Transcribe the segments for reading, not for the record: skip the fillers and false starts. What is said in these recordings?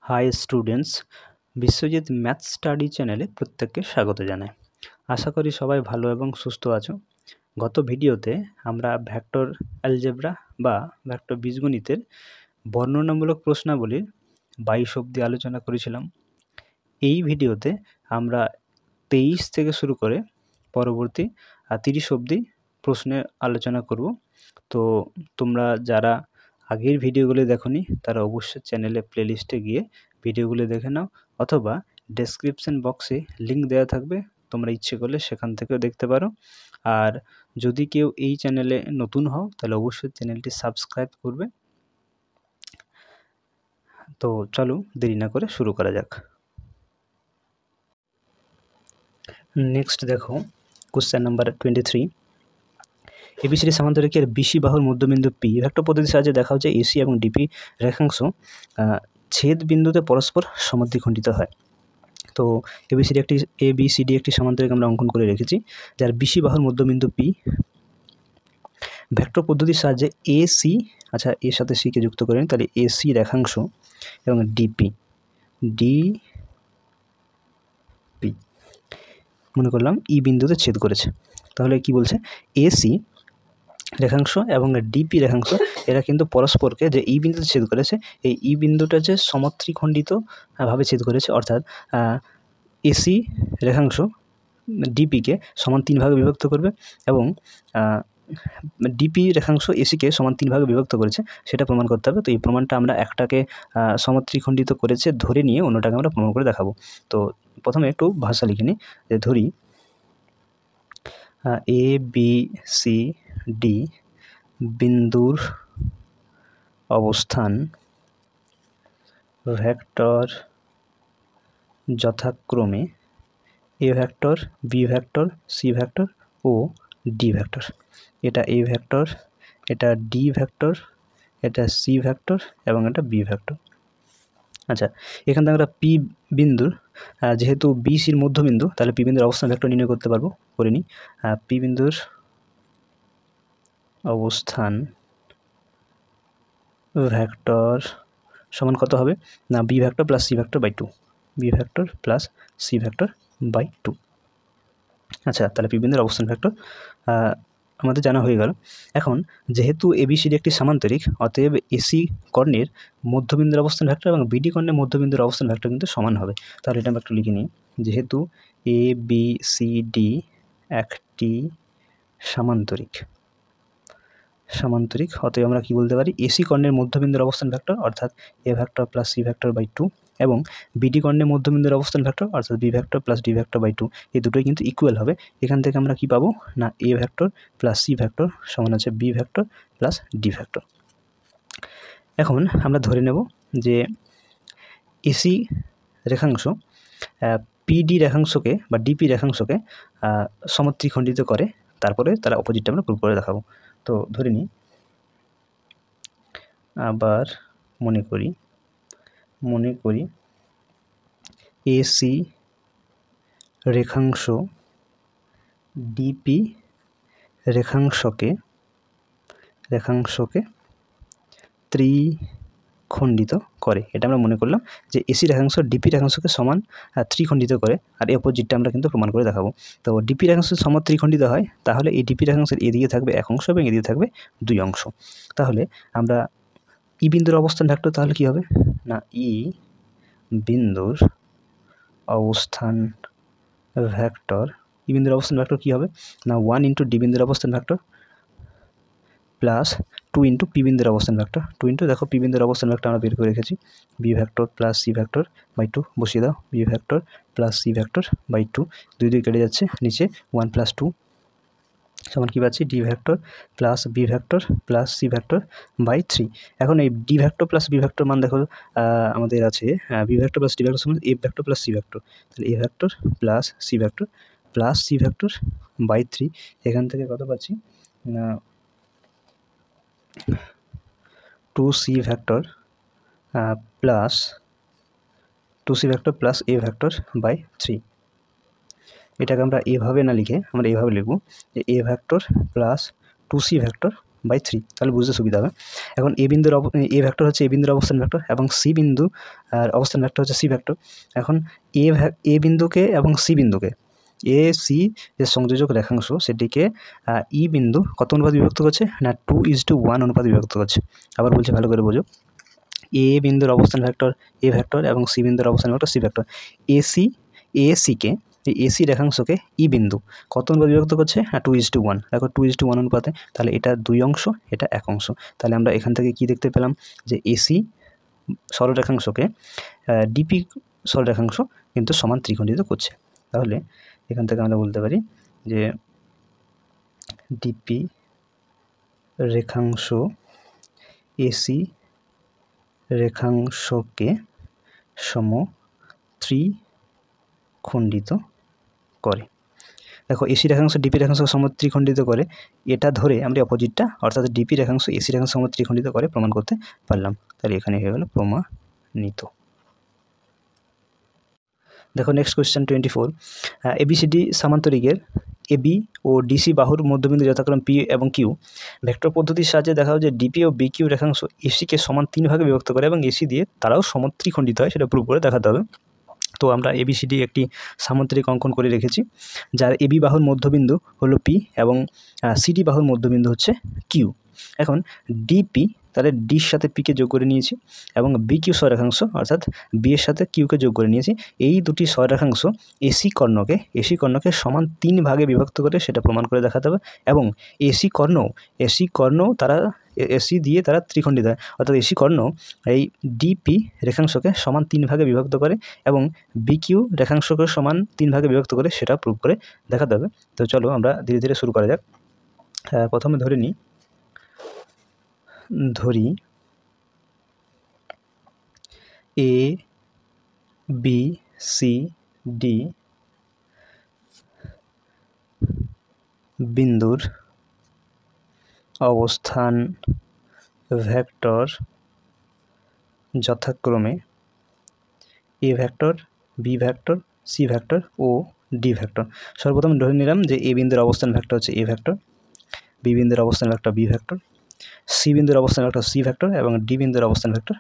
High students, Biswajit math study চ্যানেলে প্রত্যেককে স্বাগত জানাই। আশা করি সবাই ভালো এবং সুস্থ আছো। গত ভিডিওতে আমরা ভেক্টর অ্যালজেব্রা বা ভেক্টর বীজগণিতের বর্ণনামূলক প্রশ্নাবলীর 22 অবধি আলোচনা করেছিলাম। এই ভিডিওতে আমরা 23 থেকে শুরু করে পরবর্তী 30 অবধি প্রশ্নের আলোচনা করব। তো তোমরা যারা আগের ভিডিওগুলি দেখোনি তারা অবশ্যই চ্যানেলে প্লেলিস্টে গিয়ে ভিডিওগুলি দেখে নাও, অথবা ডেসক্রিপশন বক্সে লিঙ্ক দেওয়া থাকবে, তোমরা ইচ্ছে করলে সেখান থেকেও দেখতে পারো। আর যদি কেউ এই চ্যানেলে নতুন হও তাহলে অবশ্যই চ্যানেলটি সাবস্ক্রাইব করবে। তো চলো দেরি না করে শুরু করা যাক। নেক্সট দেখো কোশ্চেন নাম্বার 23। এবিসিডি সামান্তরিকের বিসি বাহুর মধ্যবিন্দু পি ভেক্টর পদ্ধতির সাহায্যে দেখা হচ্ছে এসি এবং ডিপি রেখাংশ ছেদ বিন্দুতে পরস্পর সমদ্বিখণ্ডিত হয়। তো এবিসিডি একটি সামান্তরিক আমরা অঙ্কন করে রেখেছি, যার বিসি বাহুর মধ্যবিন্দু পি ভেক্টর পদ্ধতির সাহায্যে এসি, আচ্ছা এর সাথে সিকে যুক্ত করে নিই, তাহলে এসি রেখাংশ এবং ডিপি মনে করলাম ই বিন্দুতে ছেদ করেছে। তাহলে কি বলছে, এসি রেখাংশ এবং ডিপি রেখাংশ এরা কিন্তু পরস্পরকে, যে ই বিন্দুতে ছেদ করেছে এই ই বিন্দুটা যে সমত্রিখণ্ডিত ভাবে ছেদ করেছে, অর্থাৎ এসি রেখাংশ ডিপিকে সমান 3 ভাগে বিভক্ত করবে এবং ডিপি রেখাংশ এসিকে সমান 3 ভাগে বিভক্ত করেছে, সেটা প্রমাণ করতে হবে। তো এই প্রমাণটা আমরা একটাকে সমত্রিখণ্ডিত করেছে ধরে নিয়ে অন্যটাকে আমরা প্রমাণ করে দেখাবো। তো প্রথমে একটু ভাষা লিখে নিই, যে ধরি এ বি সি ডি বিন্দুর অবস্থান ভেক্টর যথাক্রমে A vector, B vector, C vector ও ডি ভেক্টর। এটা এ ভেক্টর, এটা ডি ভেক্টর, এটা সি ভেক্টর এবং এটা বি ভেক্টর। আচ্ছা, এখান থেকে আমরা পি বিন্দুর, যেহেতু বি সির মধ্যবিন্দু, তাহলে পি বিন্দুর অবস্থান ভেক্টর নির্ণয় করতে পারবো, করে নিই। পি বিন্দুর অবস্থান ভেক্টর সমান কত হবে না, B vector plus C vector by 2, B vector plus C vector by 2। আচ্ছা, তাহলে পি বিন্দুর অবস্থান ভেক্টর আমাদের জানা হয়ে গেল। এখন যেহেতু এবিসিডি একটি সামান্তরিক, অতএব এসি কর্ণের মধ্যবিন্দুর অবস্থান ভেক্টর এবং বিডি কর্ণের মধ্যবিন্দুর অবস্থান ভেক্টর কিন্তু সমান হবে। তাহলে এটা আমরা একটু লিখে নিই, যেহেতু এ বি সি ডি একটি সামান্তরিক, অতএব আমরা কি বলতে পারি, এসি কর্ণের মধ্যবিন্দুর অবস্থান ভেক্টর অর্থাৎ A vector plus C vector by 2 এবং বিডি কর্ণের মধ্যবিন্দুর অবস্থান ভেক্টর অর্থাৎ B vector plus D vector by 2, এই দুটোই কিন্তু ইকুয়াল হবে। এখান থেকে আমরা কি পাবো না, A vector plus C vector সমান আছে B vector plus D vector. এখন আমরা ধরে নেব যে এসি রেখাংশ পিডি রেখাংশকে বা ডিপি রেখাংশকে সমত্রিখণ্ডিত করে, তারপরে তারা অপোজিটটা আমরা প্রুভ করে দেখাবো। তো ধরে নিই, আবার মনে করি এসি রেখাংশ ডিপি রেখাংশকে ত্রিখণ্ডিত করে। এটা আমরা মনে করলাম যে এসি রেখাংশ ডিপি রেখাংশকে সমান ত্রিখণ্ডিত করে, আর এই অপোজিটটা আমরা কিন্তু প্রমাণ করে দেখাবো। তো ডিপি রেখাংশ সমান ত্রিখণ্ডিত হয়, তাহলে এই ডিপি রেখাংশের এদিকে থাকবে এক অংশ এবং এদিকে থাকবে 2 অংশ। তাহলে আমরা ই বিন্দুর অবস্থান ভেক্টর তাহলে কি হবে না, ই বিন্দুর অবস্থান ভেক্টর, কি হবে না 1 ইন্টু ডি বিন্দুর অবস্থান ভেক্টর প্লাস 2 ইন্টু পি বিন্দুর অবস্থান ভেক্টর, 2 ইন্টু দেখো পি বিন্দুর অবস্থান ভেক্টর আমরা বের করে রেখেছি, B vector plus C vector by 2 বসিয়ে দাও, B vector plus C vector by 2, 2 কেটে যাচ্ছে, নিচে 1 প্লাস 2 সমান কি পাচ্ছি, D vector plus B vector plus C vector by 3। এখন এই D vector plus B vector মান দেখো আমাদের আছে B vector plus D vector সমান A vector plus C vector, তাহলে A vector plus C vector plus C vector by 3। এখান থেকে কত পাচ্ছি না 2c vector plus 2c vector plus A vector by 3। এটাকে আমরা এভাবে না লিখে আমরা এভাবে লিখব যে A vector plus 2c vector by 3, তাহলে বুঝতে সুবিধা হবে। এখন এ ভেক্টর হচ্ছে এ বিন্দুর অবস্থান ভেক্টর এবং সি বিন্দু আর অবস্থান ভেক্টর হচ্ছে সি ভেক্টর। এখন এ বিন্দুকে এবং সি বিন্দুকে এ সি যে সংযোজক রেখাংশ সেটিকে ই বিন্দু কত অনুপাত বিভক্ত করছে না 2:1 অনুপাত বিভক্ত করছে। আবার বলছি ভালো করে বোঝো, এ বিন্দুর অবস্থান ভেক্টর এ ভেক্টর এবং সি বিন্দুর অবস্থান ভেক্টর সি ভেক্টর। এসিকে এই এসি রেখাংশকে ই বিন্দু কত অনুপাত বিভক্ত করছে? 2:1। দেখো 2:1 অনুপাতে, তাহলে এটা 2 অংশ, এটা 1 অংশ। তাহলে আমরা এখান থেকে কি দেখতে পেলাম যে এসি সরলরেখাংশকে ডিপি সরলরেখাংশ কিন্তু সমান ত্রিখণ্ডিত করছে। তাহলে এখান থেকে আমরা বলতে পারি যে ডিপি রেখাংশ এসি রেখাংশকে ত্রিখণ্ডিত করে। দেখো এসি রেখাংশ ডিপি রেখাংশকে ত্রিখণ্ডিত করে, এটা ধরে আমরা অপোজিটটা অর্থাৎ ডিপি রেখাংশ এসি রেখাংশ ত্রিখণ্ডিত করে প্রমাণ করতে পারলাম। তাহলে এখানে হয়ে গেল প্রমাণিত। দেখো নেক্সট কোয়েশ্চেন 24। এবিসিডি সামান্তরিকের এবি ও ডিসি বাহুর মধ্যবিন্দু যথাক্রম পি এবং কিউ ভেক্টর পদ্ধতির সাহায্যে দেখা যায় যে ডিপি ও বি কিউ রেখাংশ এসিকে সমান 3 ভাগে বিভক্ত করে এবং এসি দিয়ে তারাও ত্রিখণ্ডিত হয়, সেটা প্রুভ করে দেখাতে হবে। তো আমরা এবিসিডি একটি সামান্তরিক অঙ্কন করে রেখেছি, যার এবি বাহুর মধ্যবিন্দু হলো পি এবং সিডি বাহুর মধ্যবিন্দু হচ্ছে কিউ। এখন ডিপি, তাহলে ডির সাথে পিকে যোগ করে নিয়েছি এবং বি কিউ সরেখাংশ অর্থাৎ বি এর সাথে কিউকে যোগ করে নিয়েছি। এই দুটি সরেখাংশ এসি কর্ণকে সমান 3 ভাগে বিভক্ত করে সেটা প্রমাণ করে দেখাতে হবে। এবং এসি কর্ণও তারা এসি দিয়ে তারা ত্রিখণ্ডিত হয়, অর্থাৎ এসি কর্ণ এই ডিপি রেখাংশকে সমান 3 ভাগে বিভক্ত করে এবং বিকিউ রেখাংশকে সমান 3 ভাগে বিভক্ত করে সেটা প্রুভ করে দেখাতে হবে। তো চলো আমরা ধীরে ধীরে শুরু করা যাক। প্রথমে ধরি এ বি সি ডি বিন্দুর অবস্থান ভেক্টর যথাক্রমে A vector, B vector, C vector ও ডি ভেক্টর। সর্বপ্রথম ধরে নিলাম যে এ বিন্দুর অবস্থান ভেক্টর হচ্ছে এ ভেক্টর, বি বিন্দুর অবস্থান ভেক্টর বি ভেক্টর, সি বিন্দুর অবস্থান ভেক্টর সি ভেক্টর এবং ডি বিন্দুর অবস্থান ভেক্টর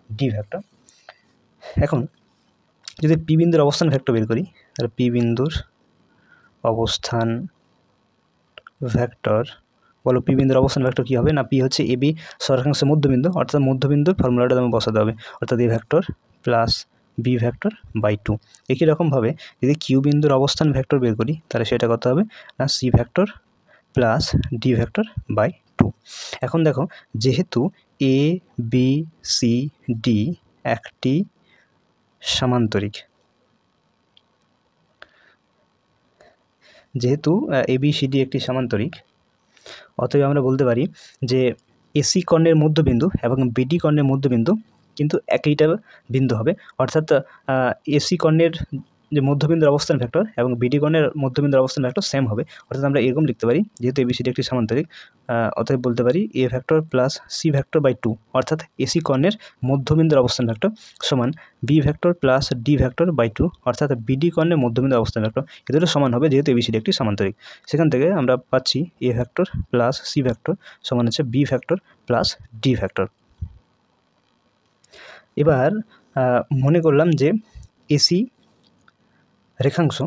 ডি ভেক্টর। এখন যদি পি বিন্দুর অবস্থান ভেক্টর বের করি, তাহলে পি বিন্দুর অবস্থান ভেক্টর, বলো পি বিন্দুর অবস্থান ভেক্টর কী হবে না, পি হচ্ছে এবি সরেখাংশের মধ্যবিন্দু, অর্থাৎ মধ্যবিন্দুর ফর্মুলাটা আমি বসাতে হবে, অর্থাৎ A vector plus B vector by 2। একই রকমভাবে যদি কিউ বিন্দুর অবস্থান ভেক্টর বের করি, তাহলে সেটা কত হবে না C vector plus D vector by 2। এখন দেখো, যেহেতু এ বি সি ডি একটি সামান্তরিক, যেহেতু এবিসিডি একটি সামান্তরিক, অতএব আমরা বলতে পারি যে এসি কর্ণের মধ্যবিন্দু এবং বিডি কর্ণের মধ্যবিন্দু কিন্তু একইটা বিন্দু হবে, অর্থাৎ এসি কর্ণের যে মধ্যবিন্দুর অবস্থান ভেক্টর এবং বিডি কর্ণের মধ্যবিন্দুর অবস্থান ভেক্টর সেম হবে। অর্থাৎ আমরা এরকম লিখতে পারি, যেহেতু এবিসিডি একটি সামান্তরিক, অতএব বলতে পারি A vector plus C vector by 2, অর্থাৎ এসি কর্ণের মধ্যবিন্দুর অবস্থান ভেক্টর সমান B vector plus D vector by 2, অর্থাৎ বিডি কর্ণের মধ্যবিন্দুর অবস্থান ভেক্টর। এ দুটো সমান হবে যেহেতু এবিসিডি একটি সামান্তরিক। সেখান থেকে আমরা পাচ্ছি A vector plus C vector সমান হচ্ছে B vector plus D vector. এবার মনে করলাম যে এসি রেখাংশ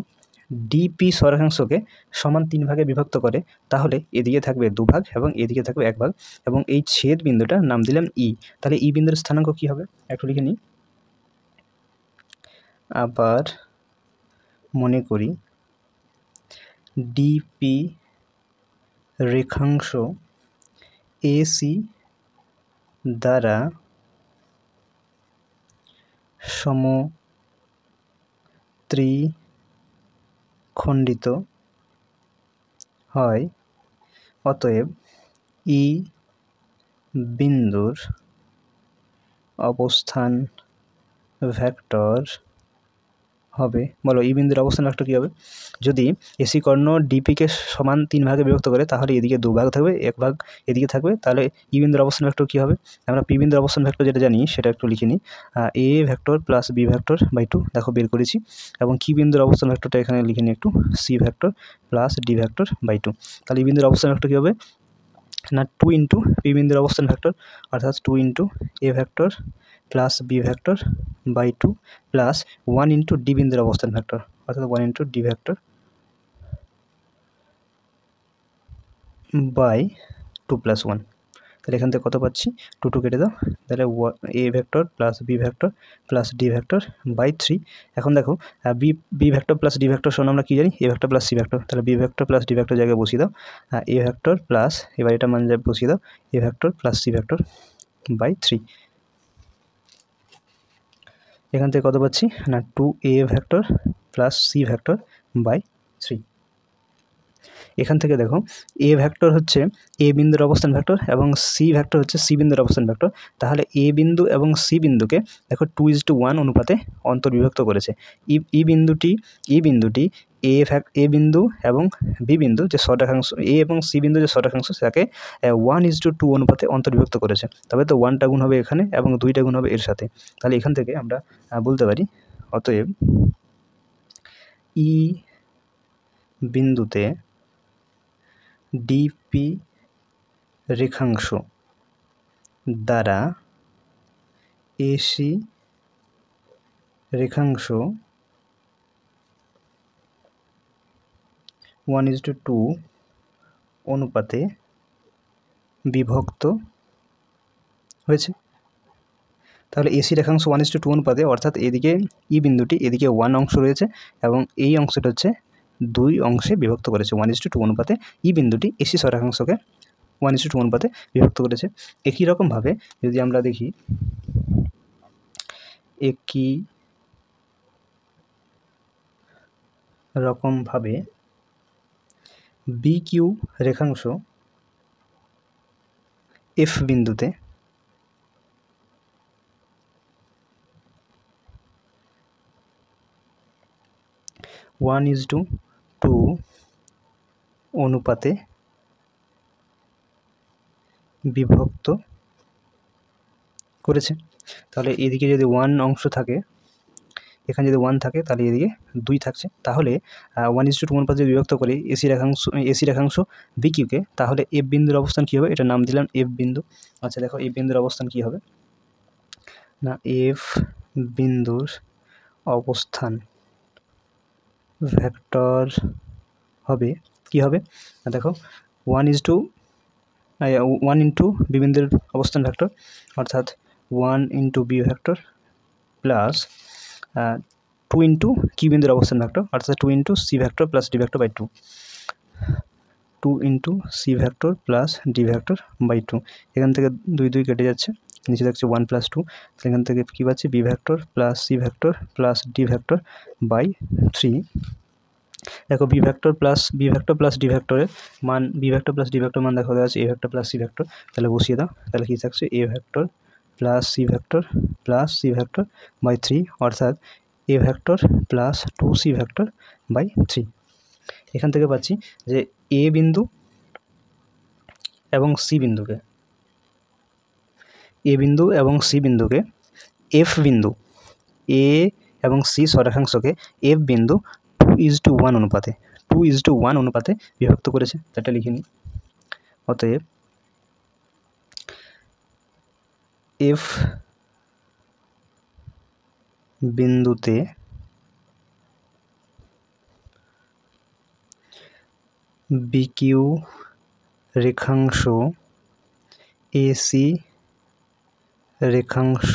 ডিপি সরেখাংশকে সমান 3 ভাগে বিভক্ত করে, তাহলে এদিকে থাকবে 2 ভাগ এবং এদিকে থাকবে 1 ভাগ এবং এই ছেদ বিন্দুটা নাম দিলাম ই। তাহলে ই বিন্দুর স্থানাঙ্ক কী হবে একটু লিখে নিই। আবার মনে করি ডিপি রেখাংশ এসি দ্বারা ত্রিখণ্ডিত হয়, অতএব ই বিন্দুর অবস্থান ভেক্টর হবে, বলো ই বিন্দুর অবস্থান ভেক্টর কী হবে? যদি এসি কর্ণ ডিপিকে সমান 3 ভাগে বিভক্ত করে, তাহলে এদিকে 2 ভাগ থাকবে, 1 ভাগ এদিকে থাকবে, তাহলে ই বিন্দুর অবস্থান ভেক্টর কী হবে? আমরা পি বিন্দুর অবস্থান ভেক্টর যেটা জানি সেটা একটু লিখে নিই, A vector plus B vector by 2, দেখো বের করেছি। এবং কি বিন্দুর অবস্থান ভেক্টরটা এখানে লিখে নিই একটু, C vector plus D vector by 2। তাহলে ই বিন্দুর অবস্থান ভেক্টর কী হবে? না 2 ইন্টু পি বিন্দুর অবস্থান ভেক্টর, অর্থাৎ 2 into A vector plus B vector by 2 plus 1 into D বিন্দুর অবস্থান ভেক্টর, অর্থাৎ 1 into D vector by 2 plus 1। তাহলে এখান থেকে কত পাচ্ছি, 2 কেটে দাও, তাহলে A vector plus B vector plus D vector by 3। এখন দেখো B vector plus D vector সমান আমরা কী জানি, A vector plus C vector. তাহলে B vector plus D vector জায়গায় বসিয়ে দাও, এ ভেক্টর প্লাস, এবার এটা মান বসিয়ে দাও, A vector plus C vector by 3। এখান থেকে কত পাচ্ছি না 2a vector plus C vector by 3। এখান থেকে দেখো এ ভেক্টর হচ্ছে এ বিন্দুর অবস্থান ভেক্টর এবং সি ভেক্টর হচ্ছে সি বিন্দুর অবস্থান ভেক্টর। তাহলে এ বিন্দু এবং সি বিন্দুকে দেখো 2:1 অনুপাতে অন্তর্বিভক্ত করেছে। ই বিন্দুটি এ বিন্দু এবং বি বিন্দু যে ষটরেখাংশ, এ এবং সি বিন্দু যে ষটরেখাংশ সেটাকে 1:2 অনুপাতে অন্তর্বিভক্ত করেছে। তবে তো 1টা গুণ হবে এখানে এবং 2টা গুণ হবে এর সাথে। তাহলে এখান থেকে আমরা বলতে পারি অতএব ই বিন্দুতে ডিপি রেখাংশ দ্বারা এসি রেখাংশ 1:2 অনুপাতে বিভক্ত হয়েছে। তাহলে এসি রেখাংশ 1:2 অনুপাতে, অর্থাৎ এদিকে ই বিন্দুটি এদিকে 1 অংশ রয়েছে এবং এই অংশটা হচ্ছে 2 অংশে বিভক্ত করেছে 1:2 অনুপাতে। ই বিন্দুটি এসি ষটরেখাংশকে 1:2 অনুপাতে বিভক্ত করেছে। একই রকমভাবে যদি আমরা দেখি, একই রকমভাবে বি কিউ রেখাংশ এফ বিন্দুতে ওয়ান ইজ টু 2 অনুপাতে বিভক্ত করেছে। তাহলে এদিকে যদি 1 অংশ থাকে, এখানে যদি 1 থাকে তাহলে এদিকে 2 থাকছে। তাহলে 1:2 অনুপাতে বিভক্ত করে এসি রেখাংশ বি কিউকে, তাহলে এফ বিন্দুর অবস্থান কী হবে, এটা নাম দিলাম এফ বিন্দু। আচ্ছা দেখো এফ বিন্দুর অবস্থান কী হবে না, এফ বিন্দুর অবস্থান ভেক্টর হবে কী হবে না, দেখো 1 ইন্টু বি বিন্দুর অবস্থান ভেক্টর, অর্থাৎ 1 into B vector plus 2 into Q বিন্দুর অবস্থান ভেক্টর, অর্থাৎ 2 into C vector plus D vector by 2 into C vector plus D vector by 2। এখান থেকে 2 কেটে যাচ্ছে, নিচে দেখছে 1 প্লাস 2। এখান থেকে কী পাচ্ছি, B vector plus C vector plus D vector by 3। দেখো বি ভেক্টর প্লাস ডি ভেক্টরের মান, B vector plus D vector মান দেখা যাচ্ছে A vector plus C vector. তাহলে বসিয়ে দাও, তাহলে কী থাকছে A vector plus C vector by 3, অর্থাৎ A vector plus 2c vector by 3। এখান থেকে পাচ্ছি যে এ বিন্দু এবং সি বিন্দুকে এফ বিন্দু, এ এবং সি ষটরেখাংশকে এফ বিন্দু 2:1 অনুপাতে বিভক্ত করেছে। এটা লিখে নিই, অতএব এফ বিন্দুতে বিকিউ রেখাংশ এসি রেখাংশ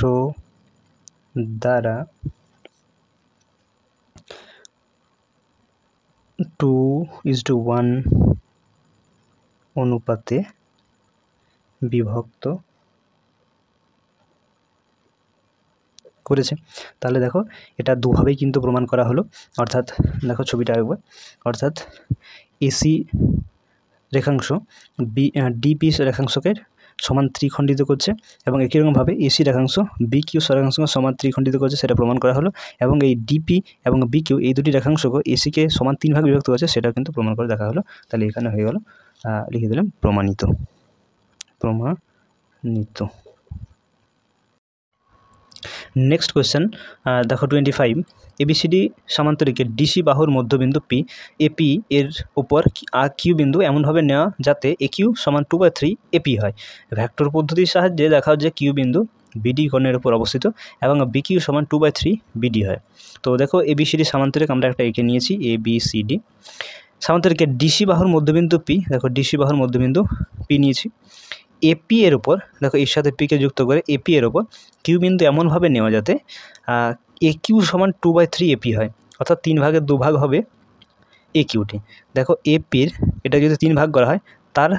দ্বারা 2:1 অনুপাতে বিভক্ত করেছে। তাহলে দেখো এটা দুভাবেই কিন্তু প্রমাণ করা হলো, অর্থাৎ দেখো ছবিটা একবার, অর্থাৎ এসি রেখাংশ ডিপি রেখাংশকে সমান ত্রিখণ্ডিত করছে এবং একই রকমভাবে এসি রেখাংশ বি কিউ রেখাংশকে সমান ত্রিখণ্ডিত করছে, সেটা প্রমাণ করা হলো। এবং এই ডিপি এবং বি কিউ এই দুটি রেখাংশকে এসিকে সমান 3 ভাগে বিভক্ত করছে, সেটাও কিন্তু প্রমাণ করে দেখা হলো। তাহলে এখানে হয়ে গেল, লিখে দিলাম প্রমাণিত। নেক্সট কোয়েশ্চেন দেখো 25, এবিসিডি সামান্তরিকের ডিসি বাহুর মধ্যবিন্দু পি এপি এর উপর কিউ বিন্দু এমনভাবে নেওয়া যাতে এ কিউ সমান 2/3 এপি হয়। ভেক্টর পদ্ধতির সাহায্যে দেখাও যে কিউ বিন্দু বিডি কোণের উপর অবস্থিত এবং বিকিউ সমান 2/3 বিডি হয়। তো দেখো এবিসিডি সামান্তরিক আমরা একটা এঁকে নিয়েছি ABCD। সামান্তরিকের ডিসি বাহুর মধ্যবিন্দু পি, দেখো ডিসি বাহুর মধ্যবিন্দু পি নিয়েছি। এপি এর ওপর দেখো এর সাথে পিকে যুক্ত করে এপি এর ওপর কিউ বিন্দু এমনভাবে নেওয়া যাতে এ কিউ সমান 2/3 এপি হয়, অর্থাৎ 3 ভাগের 2 ভাগ হবে এ কিউটি। দেখো এপির এটা যদি 3 ভাগ করা হয় তার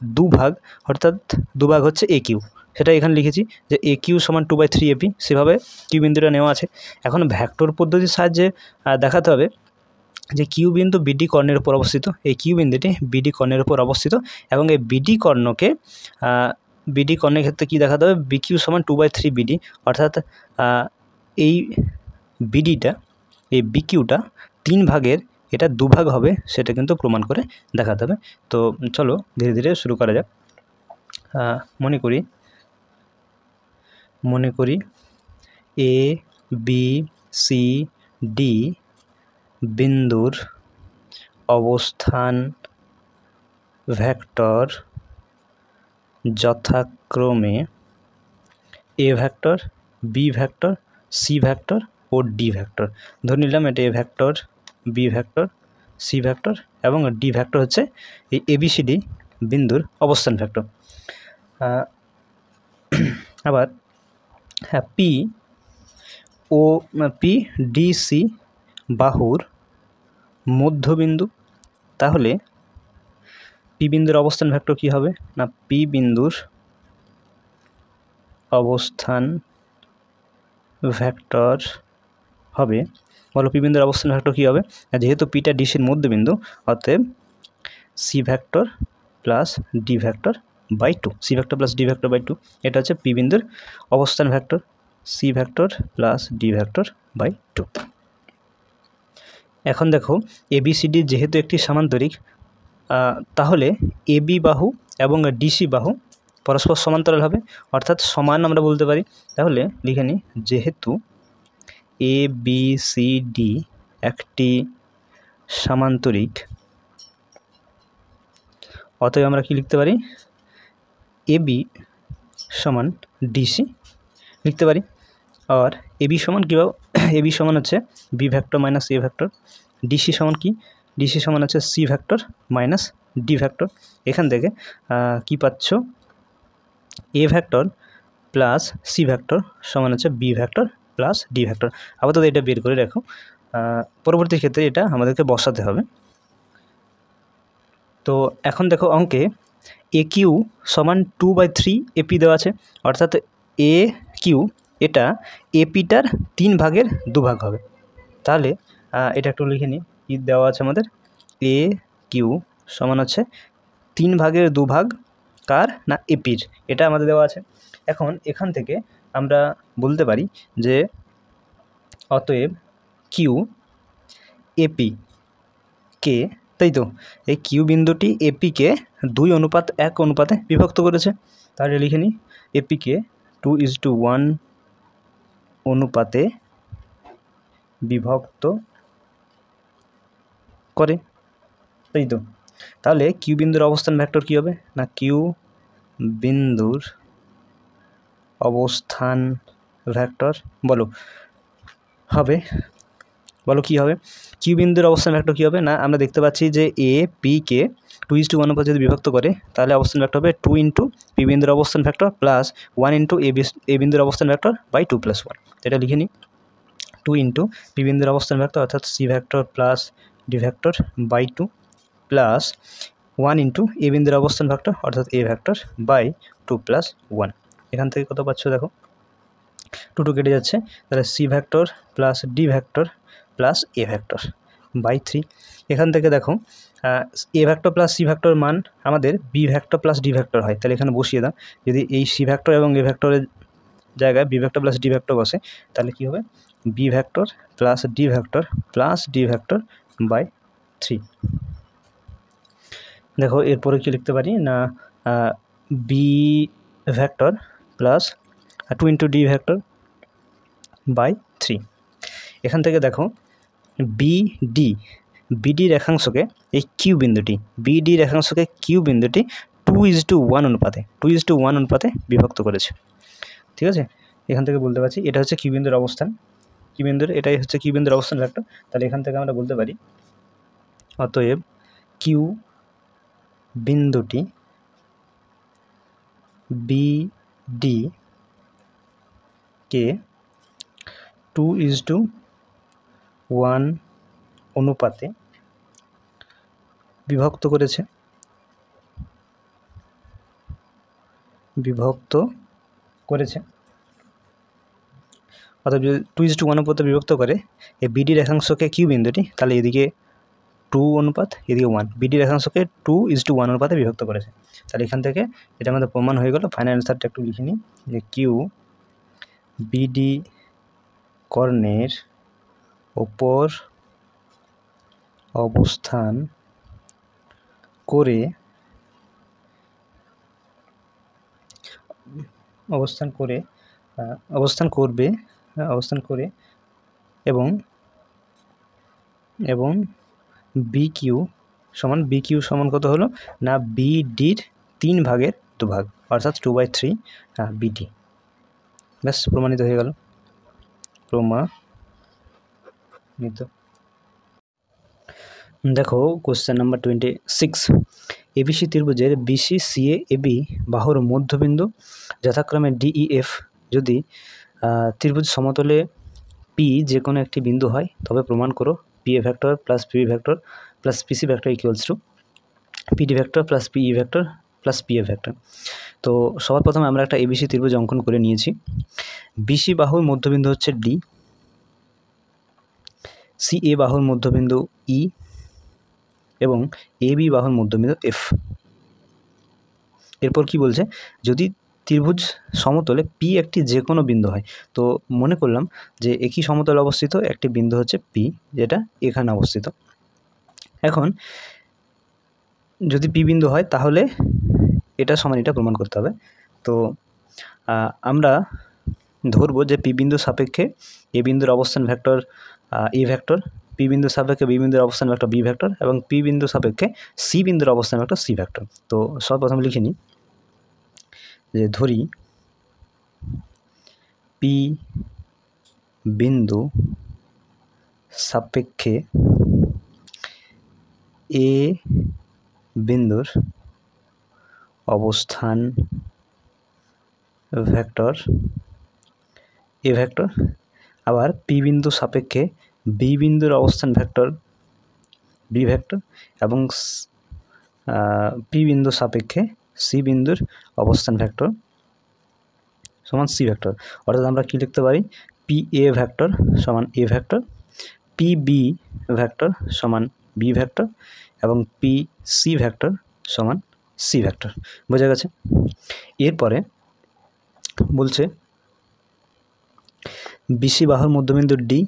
2 ভাগ অর্থাৎ 2 ভাগ হচ্ছে এ কিউ, সেটা এখানে লিখেছি যে এ কিউ সমান 2/3 এপি, সেভাবে কিউ বিন্দুটা নেওয়া আছে। এখন ভেক্টর পদ্ধতির সাহায্যে দেখাতে হবে যে কিউ বিন্দু বিডি কর্ণের উপর অবস্থিত, এই কিউ বিন্দুটি বিডি কর্ণের উপর অবস্থিত এবং এই বিডি কর্ণের ক্ষেত্রে কী দেখাতে হবে, বিকিউ সমান 2/3 বিডি, অর্থাৎ এই বিডিটা এই বিকিউটা 3 ভাগের এটা 2 ভাগ হবে, সেটা কিন্তু প্রমাণ করে দেখাতে হবে। তো চলো ধীরে ধীরে শুরু করা যাক। মনে করি ABCD বিন্দুর অবস্থান ভেক্টর যথাক্রমে A vector, B vector, C vector ও ডি ভেক্টর। ধরে নিলাম এটা A vector, B vector, C vector এবং ডি ভেক্টর হচ্ছে এই ABCD বিন্দুর অবস্থান ভেক্টর। আবার PDC বাহুর মধ্যবিন্দু, তাহলে পি বিন্দুর অবস্থান ভেক্টর কী হবে না, পি বিন্দুর অবস্থান ভেক্টর হবে, বলো পি বিন্দুর অবস্থান ভেক্টর কী হবে, যেহেতু পিটা ডিসির মধ্যবিন্দু অতএব C vector plus D vector by 2, C vector plus D vector by 2, এটা হচ্ছে পি বিন্দুর অবস্থান vector, C vector plus D vector by 2। এখন দেখো ABCD যেহেতু একটি সামান্তরিক, তাহলে এবি বাহু এবং ডিসি বাহু পরস্পর সমান্তরাল হবে, অর্থাৎ সমান আমরা বলতে পারি। তাহলে লিখে নিই, যেহেতু ABCD একটি সামান্তরিক অতএব আমরা কি লিখতে পারি, AB সমান ডিসি লিখতে পারি। আর AB সমান কীভাবে, AB সমান হচ্ছে B vector minus A vector, DC সমান কি, ডিসি সমান হচ্ছে C vector minus D vector. এখান থেকে কি পাচ্ছ, A vector plus C vector সমান হচ্ছে B vector plus D vector. আপাতত এটা বের করে রাখো, পরবর্তী ক্ষেত্রে এটা আমাদেরকে বসাতে হবে। তো এখন দেখো অঙ্কে এ কিউ সমান 2/3 এপি দেওয়া আছে, অর্থাৎ এ কিউ এটা এপিটার 3 ভাগের 2 ভাগ হবে। তাহলে এটা একটু লিখে নিই, কি দেওয়া আছে আমাদের, এ কিউ সমান হচ্ছে 3 ভাগের 2 ভাগ কার না এপির, এটা আমাদের দেওয়া আছে। এখন এখান থেকে আমরা বলতে পারি যে অতএব কিউ এপি কে, তাই তো এই কিউ বিন্দুটি এপিকে 2:1 অনুপাতে বিভক্ত করেছে। তাহলে লিখে নিই, এপিকে 2:1 অনুপাতে বিভক্ত করে, তাই তো। তাহলে কিউ বিন্দুর অবস্থান ভেক্টর কী হবে না, কিউ বিন্দুর অবস্থান ভেক্টর বলো হবে, বলো কী হবে, কিউ বিন্দুর অবস্থান ভেক্টর কী হবে না, আমরা দেখতে পাচ্ছি যে এ পিকে 2:1 অনুপাতে যদি বিভক্ত করে তাহলে অবস্থান ভেক্টর হবে 2 ইন্টু পি বিন্দুর অবস্থান ভেক্টর প্লাস 1 ইন্টু এ বিন্দুর অবস্থান ভেক্টর বাই 2 + 1। এটা লিখে নিই, 2 ইন্টু পি বিন্দুর অবস্থান ভেক্টর অর্থাৎ C vector plus D vector by 2 plus 1 into A বিন্দুর অবস্থান ভেক্টর অর্থাৎ এ ভেক্টর বাই 2 + 1। এখান থেকে কত পাচ্ছ দেখো, 2 কেটে যাচ্ছে, তাহলে C vector plus D vector plus A vector by 3। এখান থেকে দেখো A vector plus C vector মান আমাদের B vector plus D vector হয়, তাহলে এখানে বসিয়ে দাও। যদি এই সি ভেক্টর এবং এ ভেক্টরের জায়গায় B vector plus D vector বসে তাহলে কী হবে, B vector plus D vector by 3। দেখো এরপরে কি লিখতে পারি না, B vector plus 2 into D vector by 3। এখান থেকে দেখো বিডি রেখাংশকে এই কিউ বিন্দুটি কিউ বিন্দুটি 2:1 অনুপাতে বিভক্ত করেছে। ঠিক আছে, এখান থেকে বলতে পারছি এটা হচ্ছে কিউ বিন্দুর অবস্থান, এটাই হচ্ছে কিউ বিন্দুর অবস্থান ভেক্টর। তাহলে এখান থেকে আমরা বলতে পারি অতএব কিউ বিন্দুটি বিডি কে 2:1 অনুপাতে বিভক্ত করেছে অর্থাৎ যদি 2:1 অনুপাতে বিভক্ত করে এই বিডি রেখাংশকে কিউ বিন্দুটি, তাহলে এদিকে 2 অনুপাত এদিকে 1, বিডি রেখাংশকে 2:1 অনুপাতে বিভক্ত করেছে। তাহলে এখান থেকে এটা আমাদের প্রমাণ হয়ে গেল। ফাইনাল অ্যান্সারটা একটু লিখে নিই যে কিউ বিডি কর্ণের ওপর অবস্থান করবে এবং বিকিউ সমান কত হলো না বিডির 3 ভাগের 2 ভাগ, অর্থাৎ 2/3 বিডি। ব্যাস, প্রমাণিত হয়ে গেল। দেখো কোশ্চেন নাম্বার 26। এবিসি ত্রিভুজের বিসি সিএ এবি বাহুর মধ্যবিন্দু যথাক্রমে ডিইএফ যদি ত্রিভুজ সমতলে পি যে কোনো একটি বিন্দু হয় তবে প্রমাণ করো PA vector plus PB vector plus PC vector equals to PD vector plus PE vector plus PA vector. তো সবার প্রথমে আমরা একটা এবিসি ত্রিভুজ অঙ্কন করে নিয়েছি। বিসি বাহুর মধ্যবিন্দু হচ্ছে ডি, সিএ বাহুর মধ্যবিন্দু ই এবং এবি বাহুর মধ্যবিন্দু এফ। এরপর কি বলছে, যদি ত্রিভুজ সমতলে পি একটি যে কোনো বিন্দু হয়, তো মনে করলাম যে একই সমতলে অবস্থিত একটি বিন্দু হচ্ছে পি, যেটা এখানে অবস্থিত। এখন যদি পি বিন্দু হয় তাহলে এটা সমান এটা প্রমাণ করতে হবে। তো আমরা ধরবো যে পি বিন্দুর সাপেক্ষে এ বিন্দুর অবস্থান ভেক্টর এ ভেক্টর, পি বিন্দুর সাপেক্ষে বি বিন্দুর অবস্থান ভেক্টর বি ভেক্টর এবং পি বিন্দুর সাপেক্ষে সি বিন্দুর অবস্থান ভেক্টর সি ভেক্টর। তো সর্বপ্রথম লিখে নিই যে ধরি পি বিন্দু সাপেক্ষে এ বিন্দুর অবস্থান ভেক্টর এ ভেক্টর, আবার পি বিন্দু সাপেক্ষে বি বিন্দুর অবস্থান ভেক্টর বি ভেক্টর এবং পি বিন্দু সাপেক্ষে সি বিন্দুর অবস্থান ভেক্টর সমান সি ভেক্টর। অর্থাৎ আমরা কি লিখতে পারি, পি এ ভেক্টর সমান A vector, P B vector সমান বি ভেক্টর এবং পি সি ভেক্টর সমান সি ভেক্টর। বোঝা গেছে? এরপরে বলছে বিসি বাহুর মধ্যবিন্দু ডি,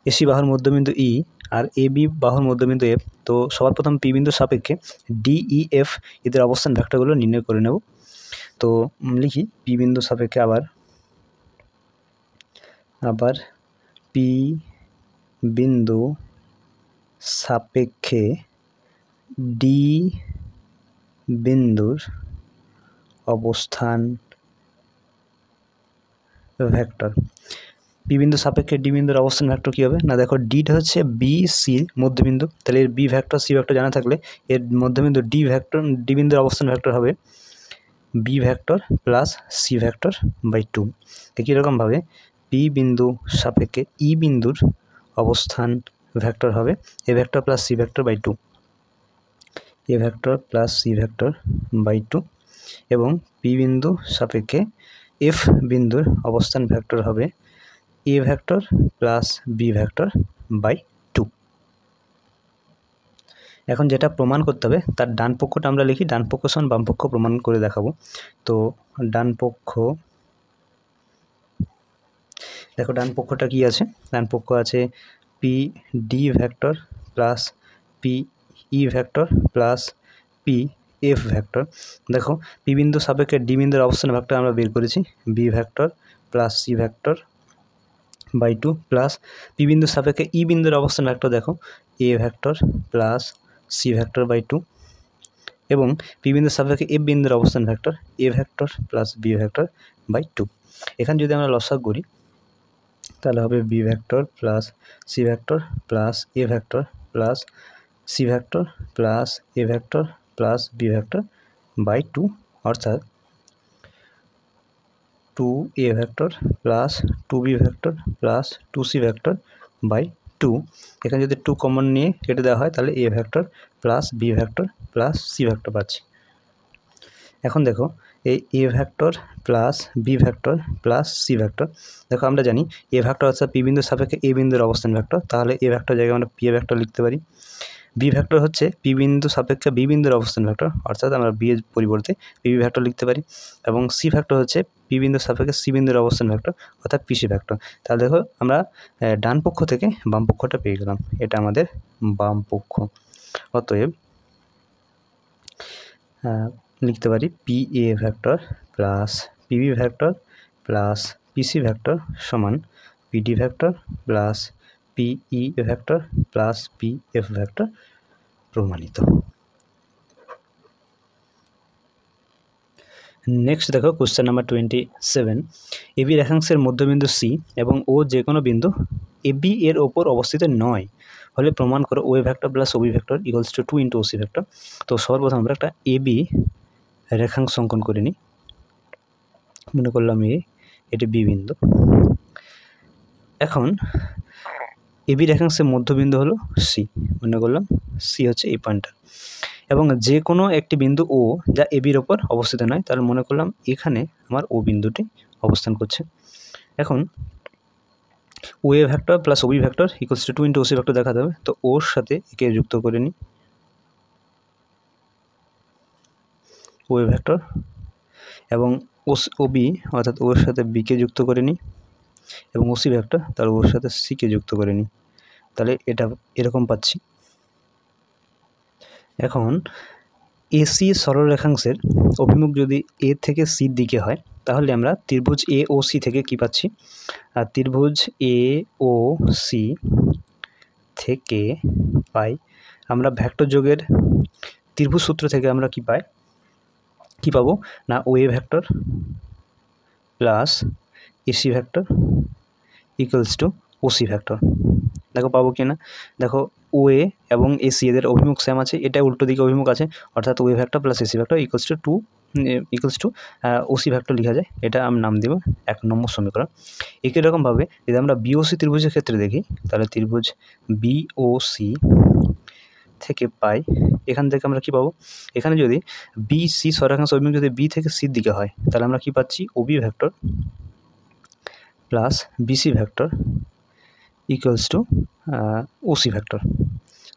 এসি বাহুর মধ্যবিন্দু ই আর এ বি বাহুর মধ্যবিন্দু এফ। তো সবার প্রথম পি বিন্দুর সাপেক্ষে ডিই এফ এদের অবস্থান ভেক্টরগুলো নির্ণয় করে নেব। তো লিখি পি বিন্দু সাপেক্ষে আবার পি বিন্দু সাপেক্ষে ডি বিন্দুর অবস্থান ভেক্টর। পি বিন্দু সাপেক্ষে ডি বিন্দুর অবস্থান ভেক্টর কী হবে না, দেখো ডিটা হচ্ছে বি সির মধ্যবিন্দু, তাহলে এর বি ভেক্টর সি ভেক্টর জানা থাকলে এর মধ্যবিন্দু ডি বিন্দুর অবস্থান ভেক্টর হবে B vector plus C vector by 2। একই রকমভাবে পি বিন্দু সাপেক্ষে ই বিন্দুর অবস্থান ভেক্টর হবে A vector plus C vector by 2, A vector plus C vector by 2 এবং পি বিন্দু সাপেক্ষে এফ বিন্দুর অবস্থান ভেক্টর হবে A vector plus B vector by 2। এখন যেটা প্রমাণ করতে হবে তার ডান পক্ষটা আমরা লিখি, ডান পক্ষ সমান বাম পক্ষ প্রমাণ করে দেখাবো। তো ডান পক্ষটা কি আছে, ডান পক্ষ আছে P D vector plus P E vector plus P F vector. দেখো পি বিন্দু সাপেক্ষে ডি বিন্দুর অবস্থান ভেক্টর আমরা বের করেছি B vector plus C vector by 2 plus P বিন্দুর সাপেক্ষে ই বিন্দুর অবস্থান ভেক্টর দেখো A vector plus C vector by 2 এবং পি বিন্দুর সাপেক্ষে এফ বিন্দুর অবস্থান vector A vector plus B vector by 2। এখানে যদি আমরা লসাগু করি তাহলে হবে B vector plus C vector plus A vector plus C vector plus A vector plus B vector by 2, অর্থাৎ 2a vector plus 2b vector plus 2c vector by 2। এখানে যদি 2 কমন নিয়ে কেটে দেওয়া হয় তাহলে a vector plus b vector plus c vector পাচ্ছি। এখন দেখো এই a vector plus b vector plus c vector, দেখো আমরা জানি a ভেক্টর অর্থাৎ p বিন্দুর সাপেক্ষে a বিন্দুর অবস্থান ভেক্টর, তাহলে a ভেক্টর জায়গায় আমরা p ভেক্টর লিখতে পারি। b ভেক্টর হচ্ছে p বিন্দু সাপেক্ষে b বিন্দুর অবস্থান ভেক্টর, অর্থাৎ আমরা b এর পরিবর্তে p ভেক্টর লিখতে পারি। এবং c ভেক্টর হচ্ছে p বিন্দুর সাপেক্ষে c বিন্দুর অবস্থান ভেক্টর, অর্থাৎ pc ভেক্টর। তাহলে দেখো আমরা ডান পক্ষ থেকে বাম পক্ষটা পেয়ে গেলাম, এটা আমাদের বাম পক্ষ। অতএব লিখতে পারি P A vector plus PB vector plus PC vector সমান PD vector plus PE vector plus PF vector প্রমাণিত। নেক্সট দেখো কোশ্চেন নাম্বার 27, এবি রেখাংশের মধ্যবিন্দু সি এবং ও যে কোনো বিন্দু এবি এর ওপর অবস্থিত নয় হলে প্রমাণ করো O A vector plus OB vector equals to 2 into OC vector. তো সর্বপ্রথম আমরা একটা এবি রেখাংশ অঙ্কন করে নিই। মনে করলাম এটি বি বিন্দু। এখন এবি রেখাংশের মধ্যবিন্দু হলো সি, মনে করলাম সি হচ্ছে এই পয়েন্টটা, এবং যে কোনো একটি বিন্দু ও যা এবির ওপর অবস্থিত নয়, তাহলে মনে করলাম এখানে আমার ও বিন্দুটি অবস্থান করছে। এখন O A vector plus OB vector equals to 2 into OC vector দেখাতে হবে। তো ওর সাথে একে যুক্ত করে নিই, ও এ ভেক্টর, এবং ওবি অর্থাৎ ওর সাথে বিকে যুক্ত করে নিই, এবং ওসি ভেক্টর তার ওর সাথে সিকে যুক্ত করে নিই, তাহলে এটা এরকম পাচ্ছি। এখন এসি সরলরেখাংশের অভিমুখ যদি এ থেকে সির দিকে হয় তাহলে আমরা ত্রিভুজ এ ও সি থেকে কি পাচ্ছি, আর ত্রিভুজ এ ও সি থেকে পাই আমরা ভেক্টর যোগের ত্রিভুজ সূত্র থেকে আমরা কি পাবো না O A vector plus AC vector equals to OC vector. দেখো পাবো কি না, দেখো ও এ এবং এসি এদের অভিমুখ সেম আছে, এটা উল্টো দিকে অভিমুখ আছে, অর্থাৎ O A vector plus AC vector equals to OC vector লেখা যায়। এটা আমি নাম দেব 1 নম্বর সমীকরণ। একই রকমভাবে যদি আমরা বিওসি ত্রিভুজের ক্ষেত্রে দেখি তাহলে ত্রিভুজ বিওসি থেকে পাই, এখান থেকে আমরা কি পাবো, এখানে যদি বিসি সরলরেখাংশ অভিমুখ যদি বি থেকে সির দিকে হয় তাহলে আমরা কি পাচ্ছি OB vector plus BC vector equals to OC vector.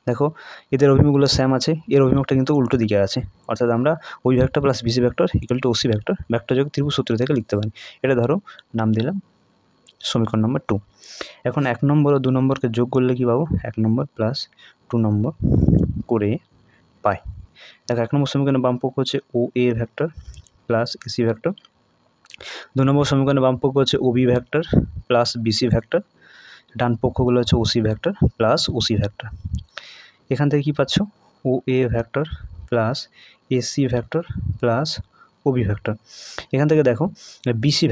দেখো এদের অভিমুখগুলো সেম আছে, এর অভিমুখটা কিন্তু উল্টো দিকে আছে, অর্থাৎ আমরা ওই vector plus BC vector equal to OC vector vector যোগ ত্রিভুজ সূত্র থেকে লিখতে পারি। এটা ধরো নাম দিলাম সমীকরণ নম্বর 2। এখন 1 নম্বর ও 2 নম্বরকে যোগ করলে কি পাবো, 1 নম্বর প্লাস 2 নম্বর করে পাই। দেখো 1 নম্বর সমীকরণের বাম পক্ষ হচ্ছে O A vector plus AC vector, 2 নম্বর সমীকরণের বাম পক্ষ হচ্ছে OB vector plus BC vector, ডান পক্ষগুলো হচ্ছে OC vector plus OC vector. এখান থেকে কি পাচ্ছ O A vector plus AC vector plus OB vector. এখান থেকে দেখো বিসি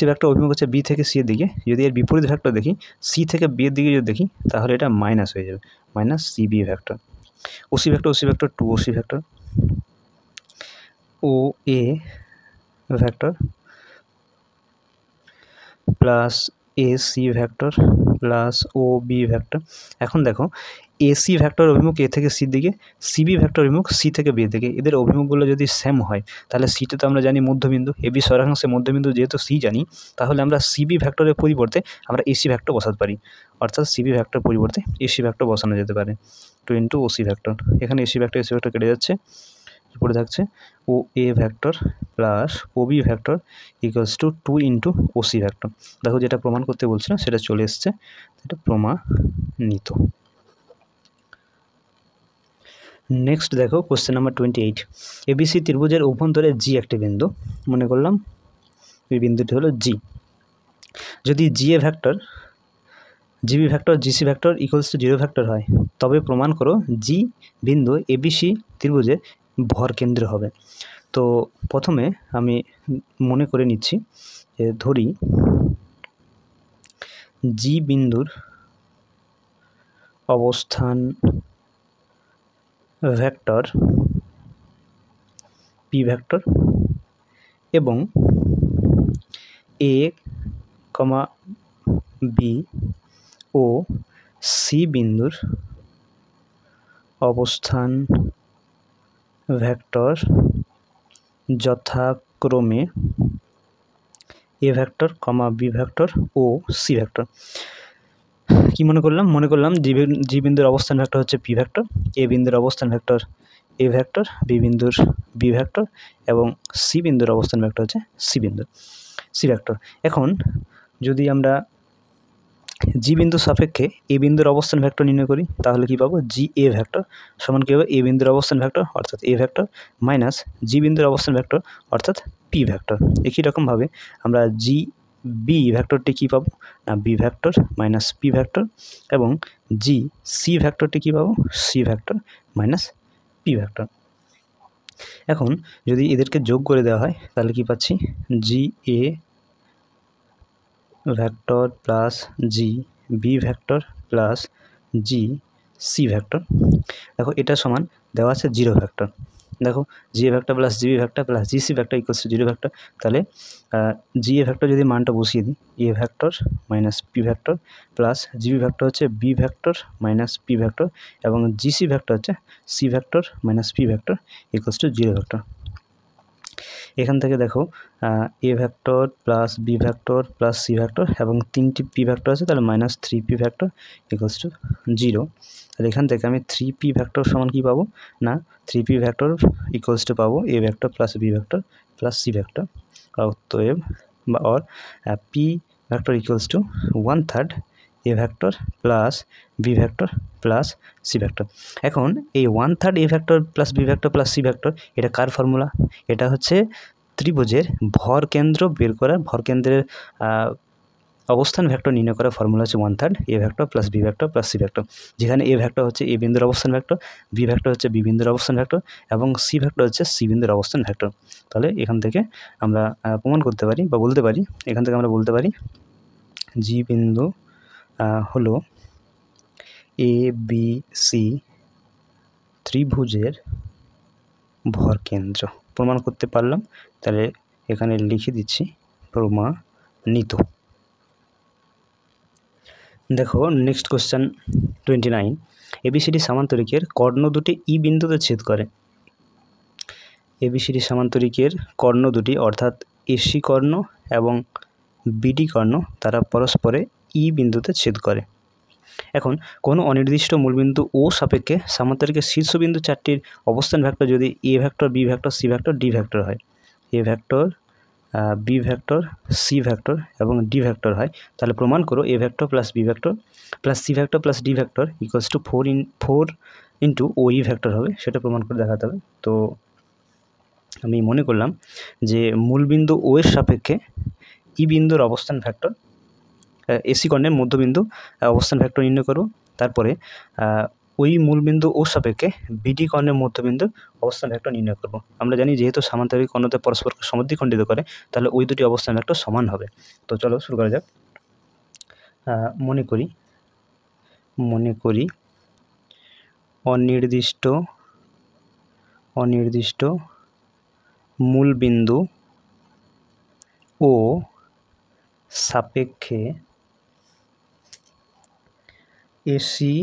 ভেক্টর অভিমুখ হচ্ছে বি থেকে সি এর দিকে, যদি এর বিপরীত ভেক্টর দেখি সি থেকে বি এর দিকে যদি দেখি তাহলে এটা মাইনাস হয়ে যাবে, minus CB vector. OC vector 2 OC vector, O A vector plus AC vector plus O B vector. এখন দেখো এসি ভেক্টর অভিমুখ এ থেকে সির দিকে, সিবি ভেক্টর অভিমুখ সি থেকে বি দিকে, এদের অভিমুখগুলো যদি সেম হয় তাহলে সিটা তো আমরা জানি মধ্যবিন্দু, এবি সরলরেখাংশের মধ্যবিন্দু যেহেতু সি জানি, তাহলে আমরা সিবি ভেক্টরের পরিবর্তে আমরা এসি ভেক্টর বসাতে পারি, অর্থাৎ সিবি ভেক্টর পরিবর্তে এসি ভেক্টর বসানো যেতে পারে 2 ইন্টু ওসি ভেক্টর। এখানে এসি ভেক্টর কেটে যাচ্ছে, পড়ে থাকছে O A vector plus OB vector equals to 2 into OC vector. দেখো যেটা প্রমাণ করতে বলছিলাম সেটা চলে এসছে, এটা প্রমাণিত। নেক্সট দেখো কোশ্চেন নাম্বার 28, এবিসি ত্রিভুজের অভ্যন্তরে জি একটি বিন্দু, মনে করলাম এই বিন্দুটি হলো জি। যদি GA vector GB vector GC vector equals to 0 vector হয় তবে প্রমাণ করো জি বিন্দু এবিসি ত্রিভুজে ভর কেন্দ্র হবে। তো প্রথমে আমি মনে করে নিচ্ছি যে ধরি জি বিন্দুর অবস্থান ভেক্টর পি ভেক্টর এবং এ কমা বি ও সি বিন্দুর অবস্থান ভেক্টর যথাক্রমে A vector comma B vector ও সি ভেক্টর। কি মনে করলাম জি বিন্দুর অবস্থান ভেক্টর হচ্ছে পি ভেক্টর, এ বিন্দুর অবস্থান ভেক্টর এ ভেক্টর, বি বিন্দুর বি ভেক্টর এবং সি বিন্দুর অবস্থান ভেক্টর হচ্ছে সি ভেক্টর। এখন যদি আমরা জি বিন্দুর সাপেক্ষে এ বিন্দুর অবস্থান ভেক্টর নির্ণয় করি তাহলে কি পাবো, জি এ ভেক্টর সমান কী হবে, এ বিন্দুর অবস্থান ভেক্টর অর্থাৎ এ ভেক্টর মাইনাস জি বিন্দুর অবস্থান ভেক্টর অর্থাৎ পি ভেক্টর। একই রকমভাবে আমরা জি বি ভেক্টরটি কী পাবো না, B vector minus P vector এবং জি সি ভেক্টরটি কী পাবো, C vector minus P vector. এখন যদি এদেরকে যোগ করে দেওয়া হয় তাহলে কি পাচ্ছি, G A vector plus G B vector plus G C vector. দেখো এটা সমান দেওয়া আছে 0 ভেক্টর। দেখো G A vector plus GB vector plus G C vector equals to 0 vector. তাহলে জি এ ভেক্টর যদি মানটা বসিয়ে দিই, A vector minus P vector plus GB vector হচ্ছে B vector minus P vector এবং জিসি ভেক্টর হচ্ছে C vector minus P vector equals to 0 vector. এখান থেকে দেখো A vector plus B vector plus C vector এবং 3টি P vector আছে, তাহলে minus 3p vector equals to 0। তাহলে এখান থেকে আমি 3p ভেক্টর সমান কী পাবো না, 3p ভেক্টর ইকুয়ালস টু পাবো A vector plus B vector plus C vector. অতএব বা or P vector equals to 1/3 A vector plus B vector plus C vector. এখন এই 1/3 A vector plus B vector plus C vector এটা কার formula, এটা হচ্ছে ত্রিভুজের ভর কেন্দ্র বের করার, ভর কেন্দ্রের অবস্থান ভেক্টর নির্ণয় করার ফর্মুলা হচ্ছে 1/3 A vector plus B vector plus C vector, যেখানে এ ভেক্টর হচ্ছে এ বিন্দুর অবস্থান ভেক্টর, বি ভেক্টর হচ্ছে বি বিন্দুর অবস্থান ভেক্টর এবং সি ভেক্টর হচ্ছে সি বিন্দুর অবস্থান ভেক্টর। তাহলে এখান থেকে আমরা প্রমাণ করতে পারি বা বলতে পারি, এখান থেকে আমরা বলতে পারি জি বিন্দু হলো এ বি সি ত্রিভুজের ভর কেন্দ্র। প্রমাণ করতে পারলাম, তাহলে এখানে লিখে দিচ্ছি প্রমাণিত। দেখো নেক্সট কোশ্চেন 29, এবিসিডি সামান্তরিকের কর্ণ দুটি ই বিন্দুতে ছেদ করে। এবিসিডি সামান্তরিকের কর্ণ দুটি অর্থাৎ এসি কর্ণ এবং বিডি কর্ণ তারা পরস্পরে ই বিন্দুতে ছেদ করে। এখন কোনো অনির্দিষ্ট মূলবিন্দু ও সাপেক্ষে সামান্তরিকের শীর্ষবিন্দু চারটির অবস্থান ভেক্টর যদি A vector B vector C vector D vector হয়, A vector B vector C vector এবং ডি ভেক্টর হয়, তাহলে প্রমাণ করো A vector plus B vector plus C vector plus D vector equals to 4 into O E vector হবে, সেটা প্রমাণ করে দেখাতে হবে। তো আমি মনে করলাম যে মূলবিন্দু ও এর সাপেক্ষে ই বিন্দুর অবস্থান ভেক্টর, এসি কর্ণের মধ্যবিন্দু অবস্থান ভেক্টর নির্ণয় করব, তারপরে ওই মূলবিন্দু ও সাপেক্ষে বিডি কর্ণের মধ্যবিন্দুর অবস্থান ভেক্টর নির্ণয় করব। আমরা জানি যেহেতু সামান্তরিক কর্ণতে পরস্পরকে সমদ্বিখণ্ডিত করে, তাহলে ওই দুটি অবস্থান ভেক্টর সমান হবে। তো চলো শুরু করা যাক। মনে করি অনির্দিষ্ট মূলবিন্দু ও সাপেক্ষে এসি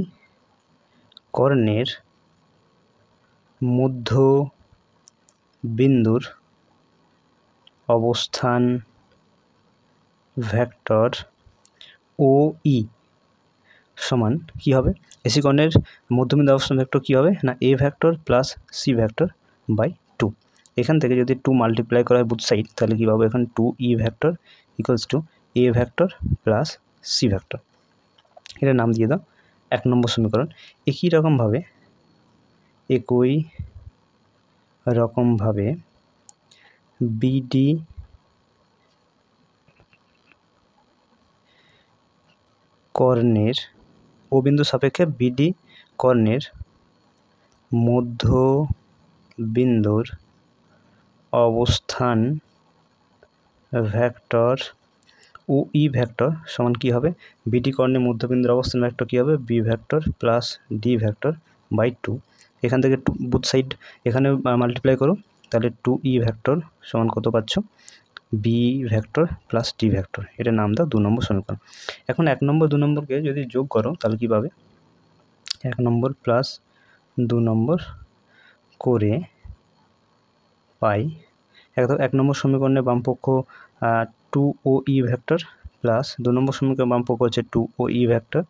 কর্ণের মধ্যবিন্দুর অবস্থান ভেক্টর ও ই সমান কী হবে, এসি কর্ণের মধ্যবিন্দু অবস্থান ভেক্টর কী হবে না, A vector plus C vector by 2। এখান থেকে যদি 2 মাল্টিপ্লাই করা হয় বুথ সাইড, তাহলে কী পাবো, এখানে 2 E vector equals to A vector plus C vector. এটা নাম দিয়ে দাও 1 নম্বর সমীকরণ। একই রকমভাবে বিডি কর্ণের ও বিন্দু সাপেক্ষে বিডি কর্ণের মধ্যবিন্দুর অবস্থান ভেক্টর ও ই ভেক্টর সমান কী হবে, বিডি কর্ণের মধ্যবিন্দুর অবস্থান ভেক্টর কী হবে, B vector plus D vector by 2। এখান থেকে বুথ সাইড এখানে মাল্টিপ্লাই করো, তাহলে 2e ভেক্টর সমান কত পাচ্ছ, B vector plus D vector. এটা নাম দাও 2 নম্বর সমীকরণ। এখন 1 নম্বর 2 নম্বরকে যদি যোগ করো তাহলে কী পাবে, 1 নম্বর প্লাস 2 নম্বর করে পাই 1 নম্বর সমীকরণের বামপক্ষ 2OE ভেক্টর প্লাস 2 নম্বর সমীকরণ বামপক্ষ হচ্ছে 2OE ভেক্টর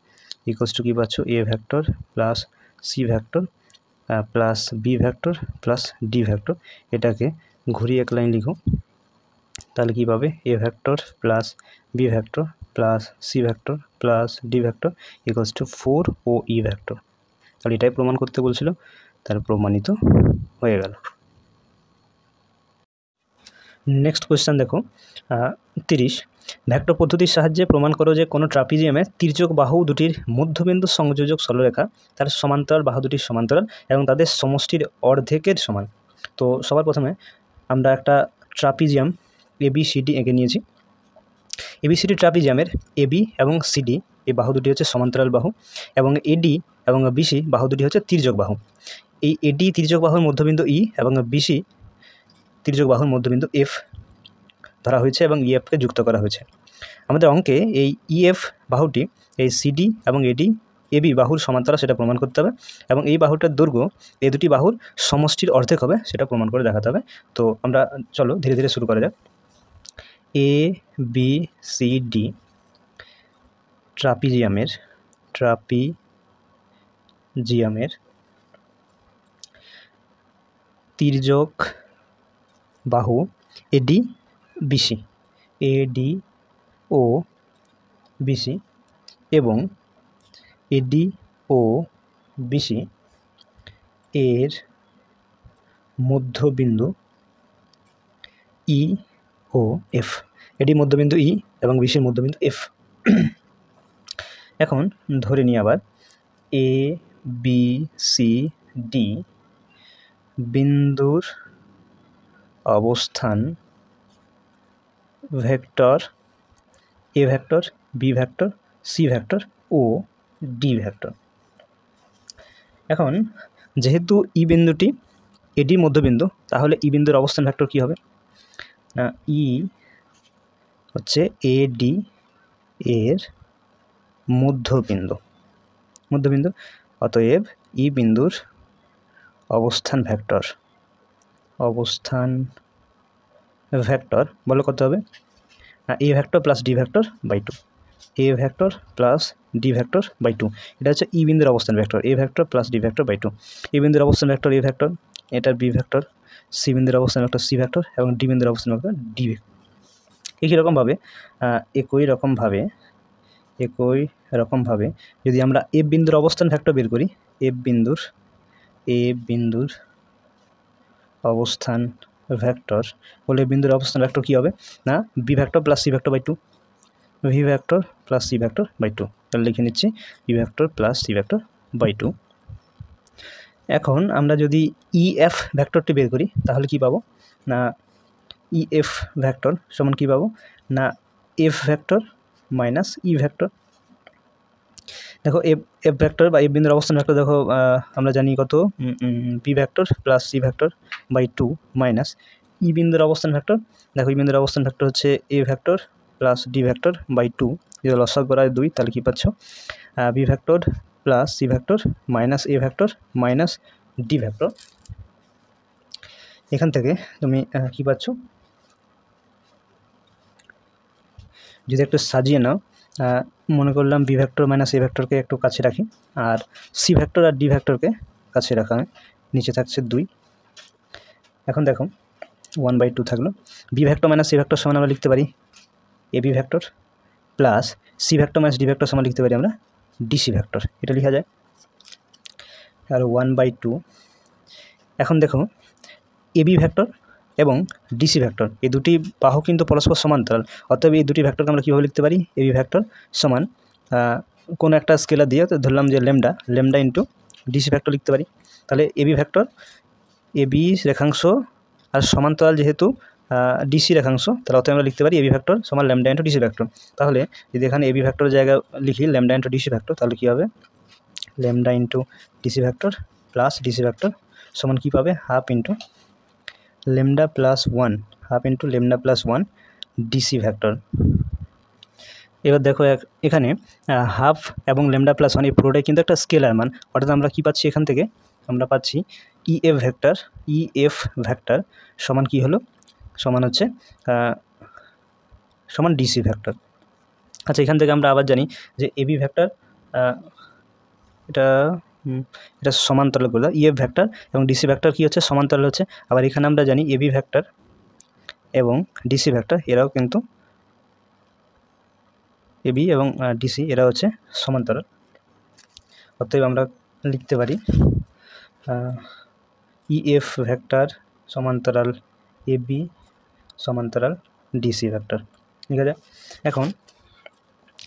ইকুয়ালস টু কী পাচ্ছ, A vector plus C vector plus B vector plus D vector. এটাকে ঘুরিয়ে এক লাইন লিখো, তাহলে কী পাবে, A vector plus B vector plus C vector plus D vector equals to 4OE vector. তাহলে এটাই প্রমাণ করতে বলছিল, তার প্রমাণিত হয়ে গেল। নেক্সট কোয়েশ্চেন দেখো 30, ভেক্টর পদ্ধতির সাহায্যে প্রমাণ করো যে কোনো ট্রাপিজিয়ামে তির্যক বাহু দুটির মধ্যবিন্দু সংযোজক সরলরেখা তার সমান্তরাল বাহু দুটির সমান্তরাল এবং তাদের সমষ্টির অর্ধেকের সমান। তো সবার প্রথমে আমরা একটা ট্রাপিজিয়াম ABCD এঁকে নিয়েছি। ABCD ট্রাপিজিয়ামের AB এবং CD এই বাহু দুটি হচ্ছে সমান্তরাল বাহু এবং AD এবং BC বাহু দুটি হচ্ছে তির্যক বাহু। এই AD তির্যক বাহুর মধ্যবিন্দু E এবং BC তির্যক বাহুর মধ্যবিন্দু F ধরা হয়েছে এবং EFকে যুক্ত করা হয়েছে। আমাদের অঙ্কে এই EF বাহুটি এই CD এবং AB বাহুর সমান্তরাল সেটা প্রমাণ করতে হবে এবং এই বাহুটার দৈর্ঘ্য এই দুটি বাহুর সমষ্টির অর্ধেক হবে সেটা প্রমাণ করে দেখাতে হবে। তো আমরা চলো ধীরে ধীরে শুরু করা যাক। ABCD ট্রাপিজিয়ামের তির্যক বাহু ADBC ও BC এবং ADOBC এর মধ্যবিন্দু E ও F। এটি মধ্যবিন্দু E এবং BC এর মধ্যবিন্দু F। এখন ধরে নিই আবার ABCD বিন্দুর অবস্থান vector A vector B vector C vector ও D ভেক্টর। এখন যেহেতু E বিন্দুটি AD মধ্যবিন্দু, তাহলে E বিন্দুর অবস্থান ভেক্টর কী হবে না, E হচ্ছে AD এর মধ্যবিন্দু। অতএব E বিন্দুর অবস্থান ভেক্টর বলো কত হবে না, A vector plus D vector by 2। A vector plus D vector by 2 এটা হচ্ছে E বিন্দুর অবস্থান vector, A vector plus D vector by 2। E বিন্দুর অবস্থান ভেক্টর A ভেক্টর, এটার B ভেক্টর, C বিন্দুর অবস্থান ভেক্টর C ভেক্টর এবং D বিন্দুর অবস্থান ভেক্টর D ভেক্টর। একই রকমভাবে যদি আমরা F বিন্দুর অবস্থান ভেক্টর বের করি, A বিন্দুর অবস্থান ভেক্টর বলে বিন্দুর অবস্থান ভেক্টর কী হবে না, B vector plus C vector by 2, V vector plus C vector by 2। তাহলে লিখে নিচ্ছি B vector plus C vector by 2। এখন আমরা যদি EF ভেক্টরটি বের করি তাহলে কি পাবো না, EF ভেক্টর সমান কী পাবো না, F vector minus E vector. দেখো F ভেক্টর বা F বিন্দুর অবস্থান ভেক্টর দেখো আমরা জানি কত, B vector plus C vector by 2 minus E বিন্দুর অবস্থান ভেক্টর। দেখো E বিন্দুর অবস্থান ভেক্টর হচ্ছে A vector plus D vector by 2, যদি লসাগু করা হয় 2 তাহলে কী পাচ্ছ, B vector plus C vector minus A vector minus D vector. এখান থেকে তুমি কী পাচ্ছ, যদি একটু সাজিয়ে নাও, মনে করলাম B ভেক্টর মাইনাস A ভেক্টরকে একটু কাছে রাখি আর C ভেক্টর আর D ভেক্টরকে কাছে রাখা হয়, নিচে থাকছে 2। এখন দেখো 1/2 থাকলো। B vector minus C vector সমান আমরা লিখতে পারি AB vector plus C vector minus D vector সমান লিখতে পারি আমরা DC ভেক্টর, এটা লেখা যায়। আর 1/2। এখন দেখো AB ভেক্টর এবং DC ভেক্টর এই দুটি বাহু কিন্তু পরস্পর সমান্তরাল, অতএব এই দুটি ভেক্টরকে আমরা কীভাবে লিখতে পারি, AB ভেক্টর সমান কোনো একটা স্কেলার দিয়ে তো ধরলাম যে ল্যামডা ইন্টু ডিসি ভেক্টর লিখতে পারি। তাহলে এবি ভেক্টর, এবি রেখাংশ আর সমান্তরাল যেহেতু ডিসি রেখাংশ, তাহলে অতএব আমরা লিখতে পারি এবি ভেক্টর সমান ল্যামডা ইন্টু ডিসি ভেক্টর। তাহলে যদি এখানে এবি ভেক্টর জায়গায় লিখি ল্যামডা ইন্টু ডিসি ভেক্টর, তাহলে কী হবে, lambda into DC vector plus DC vector সমান কী পাবে, half into lambda plus 1, half into lambda plus 1 DC vector. এবার দেখো এখানে হাফ এবং ল্যামডা প্লাস 1 এই পুরোটাই কিন্তু একটা স্কেলার মান, অর্থাৎ আমরা কী পাচ্ছি এখান থেকে, আমরা পাচ্ছি ইএফ ভেক্টর সমান কী হলো, সমান হচ্ছে সমান ডিসি ভেক্টর। আচ্ছা, এখান থেকে আমরা আবার জানি যে এবি ভেক্টর এটা সমান্তরাল করে দাও, ইএফ ভেক্টর এবং ডিসি ভেক্টর কী হচ্ছে, সমান্তরাল হচ্ছে। আবার এখানে আমরা জানি এবি ভেক্টর এবং ডিসি ভেক্টর এরাও কিন্তু, এবি এবং ডিসি এরা হচ্ছে সমান্তরাল। অতএব আমরা লিখতে পারি ইএফ ভেক্টর সমান্তরাল এবি সমান্তরাল ডিসি ভেক্টর। ঠিক আছে, এখন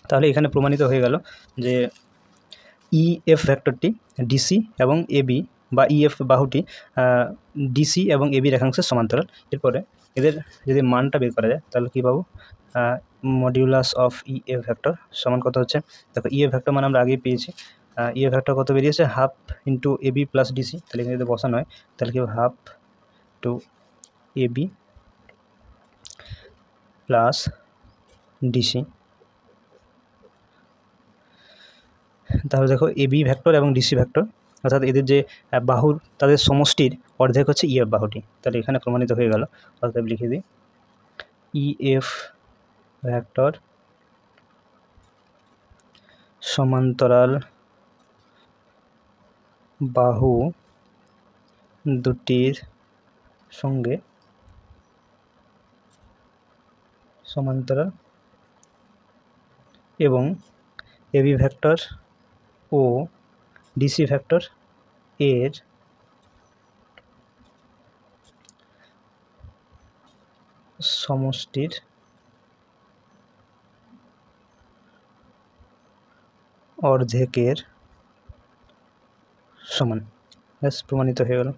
তাহলে এখানে প্রমাণিত হয়ে গেল যে ইএফ ভেক্টরটি ডিসি এবং এবি বা ইএফ বাহুটি ডিসি এবং এবি রেখাংশের সমান্তরাল। এরপরে এদের যদি মানটা বের করা যায় তাহলে কী পাবো, মডিউলাস অফ ইএফ ভেক্টর সমান কত হচ্ছে, দেখো ইএফ ভেক্টর মানে আমরা আগেই পেয়েছি, ইএফ ভেক্টর কত বেরিয়েছে, half into AB plus DC. তাহলে এখানে যদি বসানো হয় তাহলে কি half to AB plus DC. তাহলে দেখো এবি ভেক্টর এবং ডিসি ভেক্টর অর্থাৎ এদের যে বাহুর তাদের সমষ্টির অর্ধেক হচ্ছে ইএফ বাহুটি। তাহলে এখানে প্রমাণিত হয়ে গেল। অর্থাৎ লিখে দিই ইএফ ভেক্টর সমান্তরাল বাহু দুটির সঙ্গে সমান্তরাল এবং এবি ভেক্টর ও ডিসি ভেক্টর এর সমষ্টির অর্ধেকের সমান। ব্যাস, প্রমাণিত হয়ে গেল।